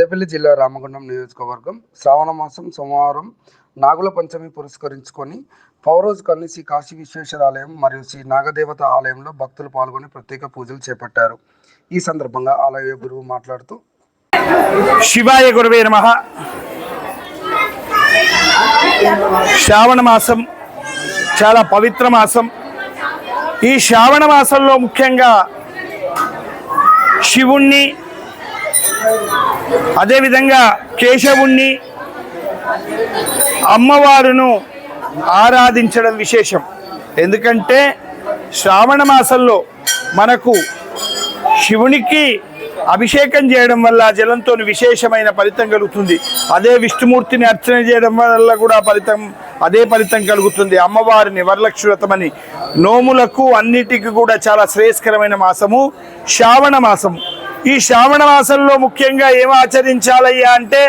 పెద్దపల్లి జిల్లా రామగుండం నియోజకవర్గం శ్రావణ మాసం సోమవారం నాగుల పంచమి పురస్కరించుకొని పౌరోజ్ కన్నిసి కాశీ విశ్వేశ్వర ఆలయం మరియు శ్రీ నాగదేవత ఆలయంలో భక్తులు పాల్గొని ప్రత్యేక పూజలు చేపట్టారు. ఈ సందర్భంగా ఆలయ గురువు మాట్లాడుతూ శివాయ గురవే నమః. శ్రావణ మాసం చాలా పవిత్ర మాసం. ఈ శ్రావణ మాసంలో ముఖ్యంగా శివుణ్ణి, అదేవిధంగా కేశవుణ్ణి, అమ్మవారును ఆరాధించడం విశేషం. ఎందుకంటే శ్రావణ మాసంలో మనకు శివునికి అభిషేకం చేయడం వల్ల జలంతో విశేషమైన ఫలితం కలుగుతుంది. అదే విష్ణుమూర్తిని అర్చన చేయడం వల్ల కూడా అదే ఫలితం కలుగుతుంది. అమ్మవారిని వరలక్ష్మి వ్రతమని నోములకు అన్నిటికీ కూడా చాలా శ్రేయస్కరమైన మాసము శ్రావణ మాసము. ఈ శ్రావణ మాసంలో ముఖ్యంగా ఏం ఆచరించాలయ్యా అంటే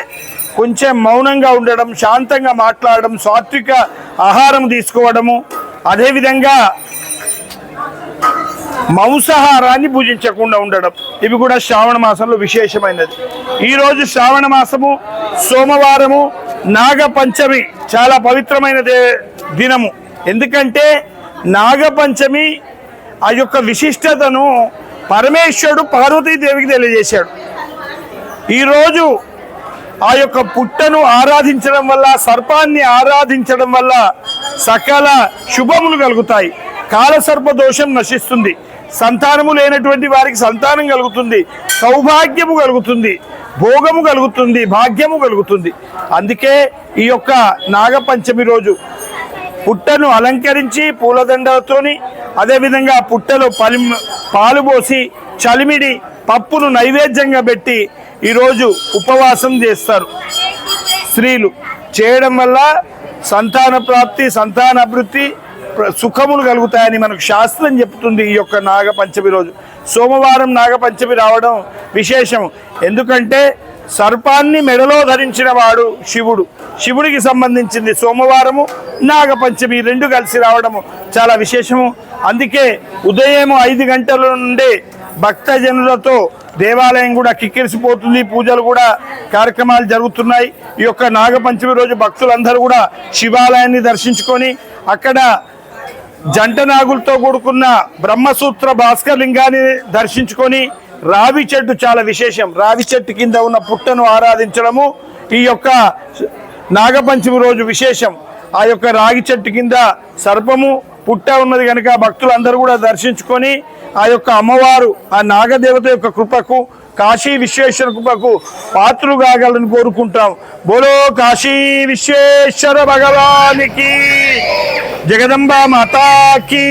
కొంచెం మౌనంగా ఉండడం, శాంతంగా మాట్లాడడం, సాత్విక ఆహారం తీసుకోవడము, అదేవిధంగా మాంసాహారాన్ని పూజించకుండా ఉండడం, ఇవి కూడా శ్రావణ మాసంలో విశేషమైనది. ఈరోజు శ్రావణ మాసము సోమవారము నాగపంచమి, చాలా పవిత్రమైన దినము. ఎందుకంటే నాగపంచమి ఆ యొక్క విశిష్టతను పరమేశ్వరుడు పార్వతీదేవికి తెలియజేశాడు. ఈరోజు ఆ యొక్క పుట్టను ఆరాధించడం వల్ల, సర్పాన్ని ఆరాధించడం వల్ల సకల శుభములు కలుగుతాయి. కాలసర్ప దోషం నశిస్తుంది. సంతానము లేనటువంటి వారికి సంతానం కలుగుతుంది, సౌభాగ్యము కలుగుతుంది, భోగము కలుగుతుంది, భాగ్యము కలుగుతుంది. అందుకే ఈ యొక్క నాగపంచమి రోజు పుట్టను అలంకరించి పూలదండలతోని, అదేవిధంగా పుట్టలో పాలు పోసి చలిమిడి పప్పును నైవేద్యంగా పెట్టి ఈరోజు ఉపవాసం చేస్తారు. స్త్రీలు చేయడం వల్ల సంతాన ప్రాప్తి, సంతానాభివృద్ధి, సుఖములు కలుగుతాయని మనకు శాస్త్రం చెప్తుంది. ఈ యొక్క నాగపంచమి రోజు సోమవారం నాగపంచమి రావడం విశేషం. ఎందుకంటే సర్పాన్ని మెడలో ధరించిన వాడు శివుడు. శివుడికి సంబంధించింది సోమవారము, నాగపంచమి రెండు కలిసి రావడము చాలా విశేషము. అందుకే ఉదయం 5 గంటల నుండే భక్తజనులతో దేవాలయం కూడా కిక్కిరిసిపోతుంది. పూజలు కూడా కార్యక్రమాలు జరుగుతున్నాయి. ఈ యొక్క నాగపంచమి రోజు భక్తులందరూ కూడా శివాలయాన్ని దర్శించుకొని అక్కడ జంట నాగులతో కూడుకున్న బ్రహ్మసూత్ర భాస్కర్ లింగాన్ని దర్శించుకొని, రావి చెట్టు చాలా విశేషం, రావి చెట్టు కింద ఉన్న పుట్టను ఆరాధించడము ఈ యొక్క నాగపంచమి రోజు విశేషం. ఆ యొక్క రాగి చెట్టు కింద సర్పము పుట్ట ఉన్నది కనుక భక్తులందరూ కూడా దర్శించుకొని ఆ యొక్క అమ్మవారు, ఆ నాగదేవత యొక్క కృపకు, కాశీ విశ్వేశ్వర కృపకు పాత్రలు కాగలని కోరుకుంటాం. బోలో కాశీ విశ్వేశ్వర భగవానికి, జగదంబా మాతాకి,